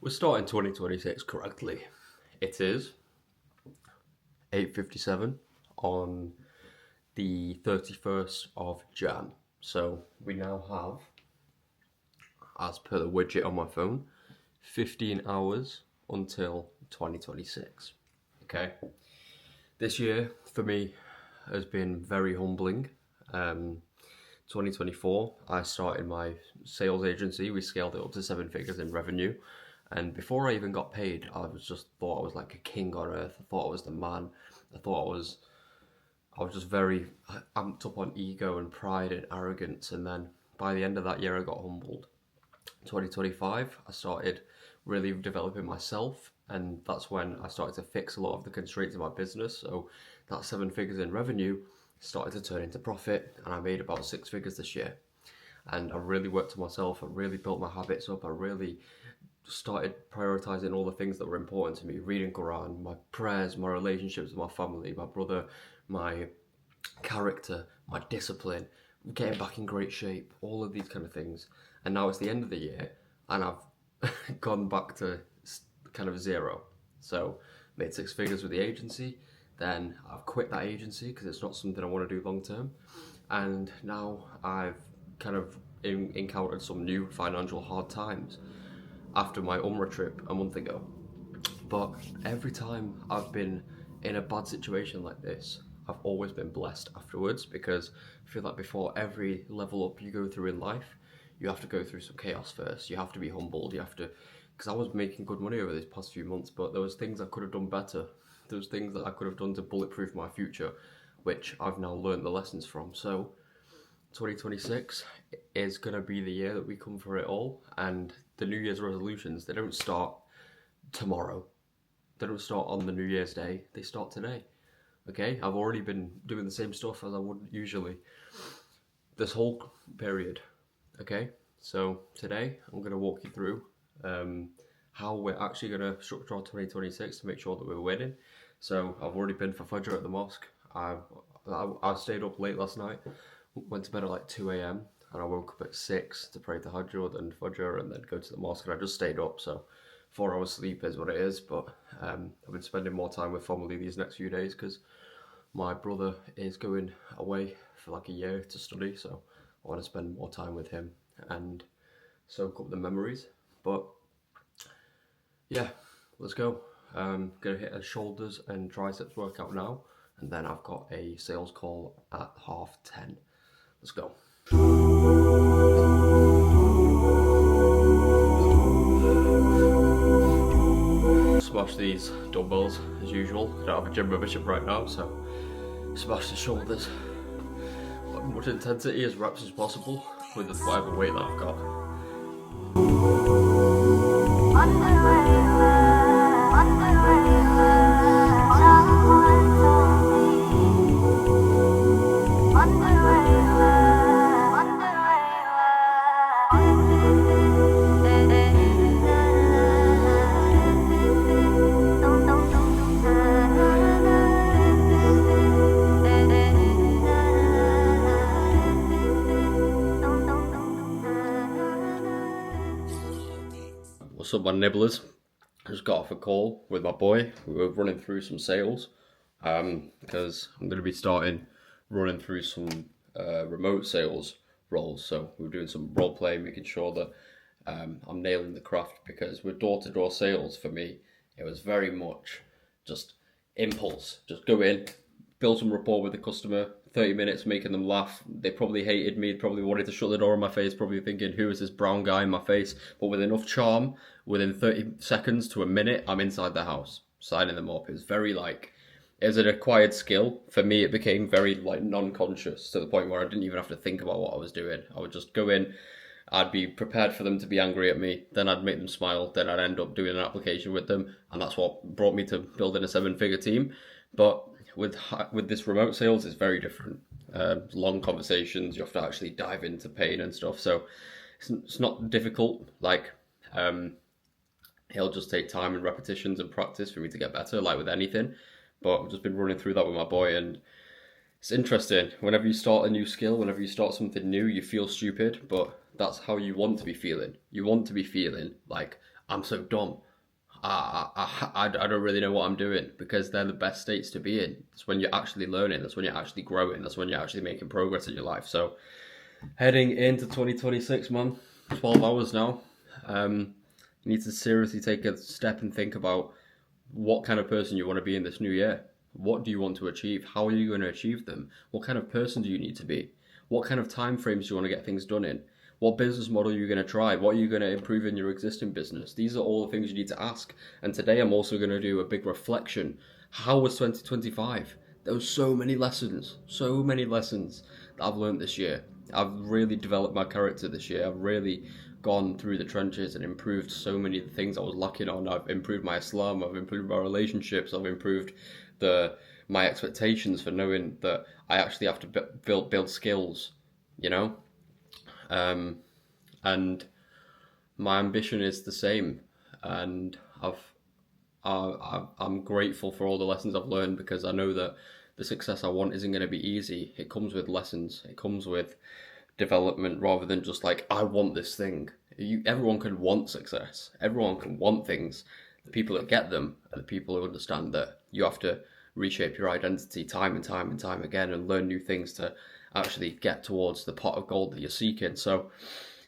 We're starting 2026 correctly. It is 8:57 on the 31st of Jan. So we now have, as per the widget on my phone, 15 hours until 2026. Okay. This year for me has been very humbling. 2024, I started my sales agency. We scaled it up to 7 figures in revenue. And before I even got paid, I was just thought I was like a king on earth. I thought I was the man. I thought I was just very amped up on ego and pride and arrogance. And then by the end of that year, I got humbled. 2025, I started really developing myself, and that's when I started to fix a lot of the constraints of my business. So that 7 figures in revenue started to turn into profit, and I made about 6 figures this year. And I really worked on myself. I really built my habits up. I really started prioritizing all the things that were important to me: reading Quran, my prayers, my relationships with my family, my brother, my character, my discipline, getting back in great shape, all of these kind of things. And now it's the end of the year, and I've gone back to kind of zero. So made 6 figures with the agency, then I've quit that agency because it's not something I want to do long term, and now I've kind of encountered some new financial hard times after my Umrah trip a month ago. But every time I've been in a bad situation like this, I've always been blessed afterwards, because I feel like before every level up you go through in life, you have to go through some chaos first. You have to be humbled. You have to, because I was making good money over these past few months, but there was things I could have done better. There was things that I could have done to bulletproof my future, which I've now learned the lessons from. So 2026 is going to be the year that we come for it all. And the New Year's resolutions, they don't start tomorrow. They don't start on the New Year's Day. They start today. Okay? I've already been doing the same stuff as I would usually this whole period. Okay? So today I'm going to walk you through how we're actually going to structure our 2026 to make sure that we're winning. So I've already been for Fajr at the mosque. I stayed up late last night. Went to bed at like 2 a.m. and I woke up at 6 to pray Tahajjud and Fajr and then go to the mosque, and I just stayed up. So 4 hours sleep is what it is, but I've been spending more time with family these next few days because my brother is going away for like a year to study, so I want to spend more time with him and soak up the memories. But yeah, let's go. Gonna hit a shoulders and triceps workout now, and then I've got a sales call at 10:30. Let's go. Smash these dumbbells as usual. I don't have a gym membership right now, so smash the shoulders. As much intensity as reps as possible with whatever weight that I've got. What's up, my nibblers? I just got off a call with my boy. We were running through some sales because I'm going to be starting running through some remote sales roles. So we were doing some role play, making sure that I'm nailing the craft, because with door-to-door sales, for me, it was very much just impulse. Just go in, build some rapport with the customer, 30 minutes making them laugh. They probably hated me, probably wanted to shut the door in my face, probably thinking, who is this brown guy in my face? But with enough charm, within 30 seconds to a minute, I'm inside the house, signing them up. It was very it was an acquired skill. For me, it became very non-conscious, to the point where I didn't even have to think about what I was doing. I would just go in, I'd be prepared for them to be angry at me, then I'd make them smile, then I'd end up doing an application with them, and that's what brought me to building a 7-figure team. But with this remote sales, it's very different. Long conversations, you have to actually dive into pain and stuff. So it's not difficult. It'll just take time and repetitions and practice for me to get better, like with anything. But I've just been running through that with my boy, and it's interesting. Whenever you start a new skill, whenever you start something new, you feel stupid, but that's how you want to be feeling. You want to be feeling like, I'm so dumb. I don't really know what I'm doing, because they're the best states to be in. It's when you're actually learning. That's when you're actually growing. That's when you're actually making progress in your life. So heading into 2026, man, 12 hours now. You need to seriously take a step and think about what kind of person you want to be in this new year. What do you want to achieve? How are you going to achieve them? What kind of person do you need to be? What kind of time frames do you want to get things done in? What business model are you going to try? What are you going to improve in your existing business? These are all the things you need to ask. And today I'm also going to do a big reflection. How was 2025? There were so many lessons that I've learned this year. I've really developed my character this year. I've really gone through the trenches and improved so many of the things I was lacking on. I've improved my Islam, I've improved my relationships, I've improved my expectations for knowing that I actually have to build skills, you know? And my ambition is the same, and I'm grateful for all the lessons I've learned, because I know that the success I want isn't going to be easy. It comes with lessons. It comes with development, rather than just like, I want this thing. Everyone can want success. Everyone can want things. The people that get them are the people who understand that you have to reshape your identity time and time and time again, and learn new things to actually get towards the pot of gold that you're seeking. So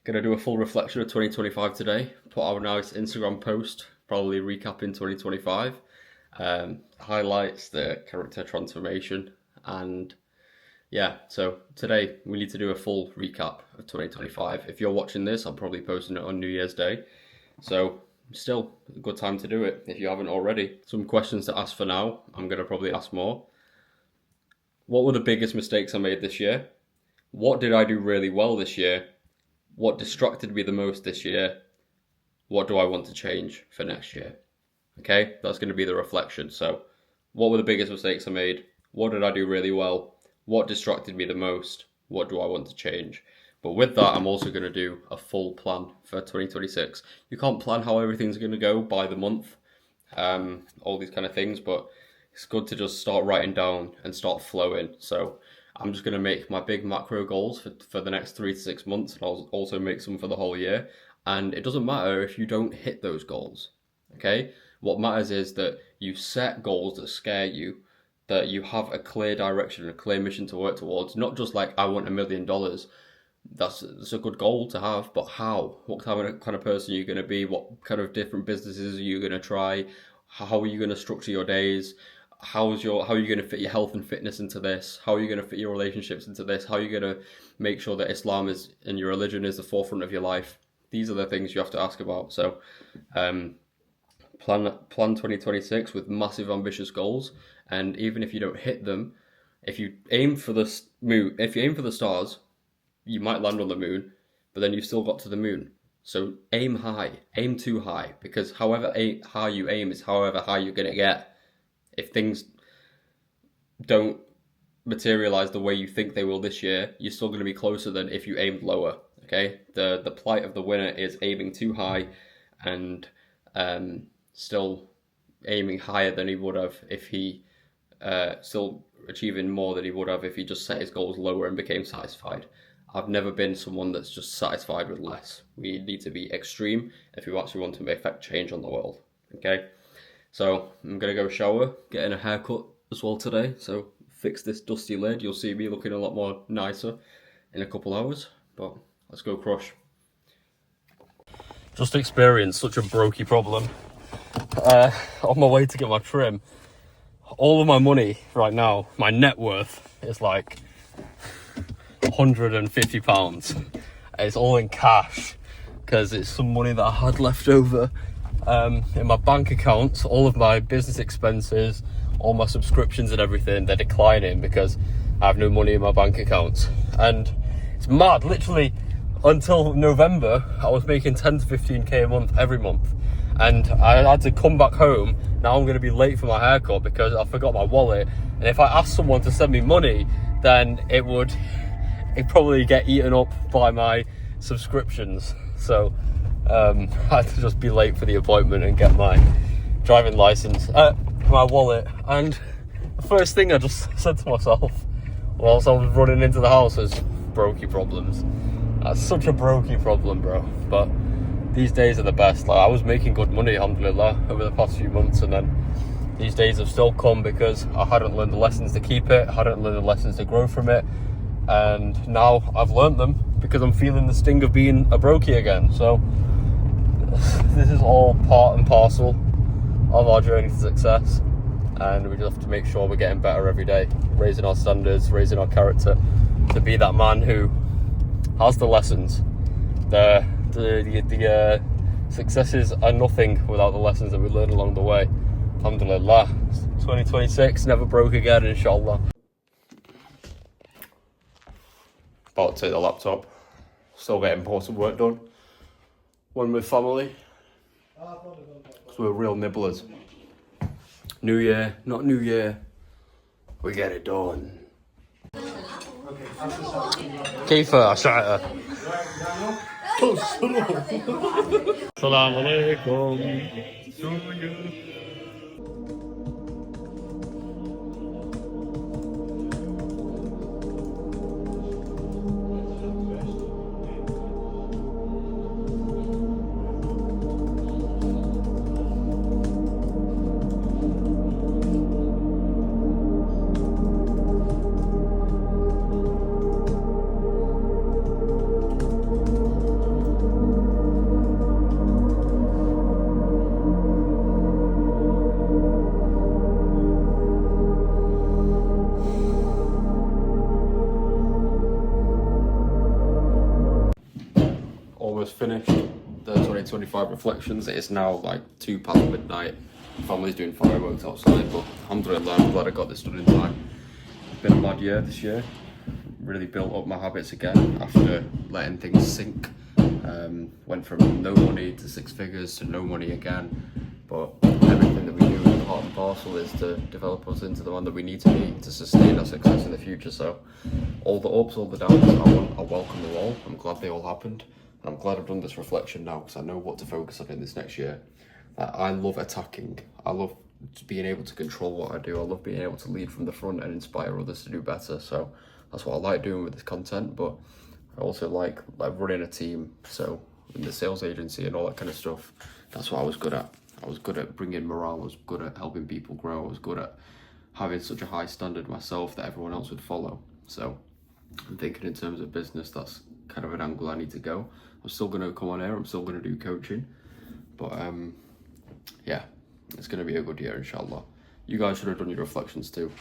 gonna do a full reflection of 2025 today, put out a nice Instagram post, probably recapping 2025, highlights the character transformation, and yeah, so today we need to do a full recap of 2025. If you're watching this, I'm probably posting it on New Year's Day, so still a good time to do it if you haven't already. Some questions to ask for now. I'm gonna probably ask more. What were the biggest mistakes I made this year? What did I do really well this year? What distracted me the most this year? What do I want to change for next year? Okay, that's going to be the reflection. So, what were the biggest mistakes I made? What did I do really well? What distracted me the most? What do I want to change? But with that, I'm also going to do a full plan for 2026. You can't plan how everything's going to go by the month, all these kind of things, but it's good to just start writing down and start flowing. So I'm just going to make my big macro goals for the next 3 to 6 months, and I'll also make some for the whole year. And it doesn't matter if you don't hit those goals, okay? What matters is that you set goals that scare you, that you have a clear direction, a clear mission to work towards, not just like, I want $1 million. That's a good goal to have, but how? What kind of person are you going to be? What kind of different businesses are you going to try? How are you going to structure your days? How are you going to fit your health and fitness into this? How are you going to fit your relationships into this? How are you going to make sure that Islam is, and your religion is, the forefront of your life? These are the things you have to ask about. So, plan 2026 with massive ambitious goals, and even if you don't hit them, if you aim for the moon, if you aim for the stars, you might land on the moon, but then you've still got to the moon. So aim high, aim too high, because however high you aim is however high you're going to get. If things don't materialize the way you think they will this year, you're still going to be closer than if you aimed lower. Okay, the plight of the winner is aiming too high, and still aiming higher than he would have if he still achieving more than he would have if he just set his goals lower and became satisfied. I've never been someone that's just satisfied with less. We need to be extreme if we actually want to affect change on the world. Okay. So I'm going to go shower, getting a haircut as well today. So fix this dusty lid. You'll see me looking a lot more nicer in a couple hours. But let's go crush. Just experienced such a brokey problem. On my way to get my trim. All of my money right now, my net worth is like £150. It's all in cash because it's some money that I had left over. In my bank accounts, all of my business expenses, all my subscriptions and everything, they're declining because I have no money in my bank accounts. And it's mad, literally until November, I was making 10 to 15k a month every month. And I had to come back home. Now I'm going to be late for my haircut because I forgot my wallet. And if I asked someone to send me money, then it'd probably get eaten up by my subscriptions. So I had to just be late for the appointment and get my driving license, my wallet. And the first thing I just said to myself whilst I was running into the house is brokey problems. That's such a brokey problem, bro. But these days are the best. Like, I was making good money, alhamdulillah, over the past few months, and then these days have still come because I hadn't learned the lessons to keep it, hadn't learned the lessons to grow from it, and now I've learned them because I'm feeling the sting of being a brokey again. So this is all part and parcel of our journey to success, and we just have to make sure we're getting better every day, raising our standards, raising our character to be that man who has the lessons. The successes are nothing without the lessons that we learn along the way. Alhamdulillah. 2026, never broke again, inshallah. About to take the laptop. Still getting important work done. One with family. So we're real nibblers. New year, not new year. We get it done. كيف أشعر؟ السلام عليكم. Almost finished the 2025 reflections. It is now like 2 past midnight. Family's doing fireworks outside, but alhamdulillah, I'm glad I got this done in time. It's been a mad year this year. Really built up my habits again after letting things sink. Went from no money to 6 figures to no money again. But everything that we do in part and parcel is to develop us into the man that we need to be to sustain our success in the future. So all the ups, all the downs, I welcome them all. I'm glad they all happened. I'm glad I've done this reflection now because I know what to focus on in this next year. I love attacking. I love being able to control what I do. I love being able to lead from the front and inspire others to do better. So that's what I like doing with this content. But I also like running a team. So in the sales agency and all that kind of stuff, that's what I was good at. I was good at bringing morale. I was good at helping people grow. I was good at having such a high standard myself that everyone else would follow. So I'm thinking in terms of business, that's kind of an angle I need to go. I'm still going to come on air, I'm still going to do coaching, but yeah, it's going to be a good year, inshallah. You guys should have done your reflections too.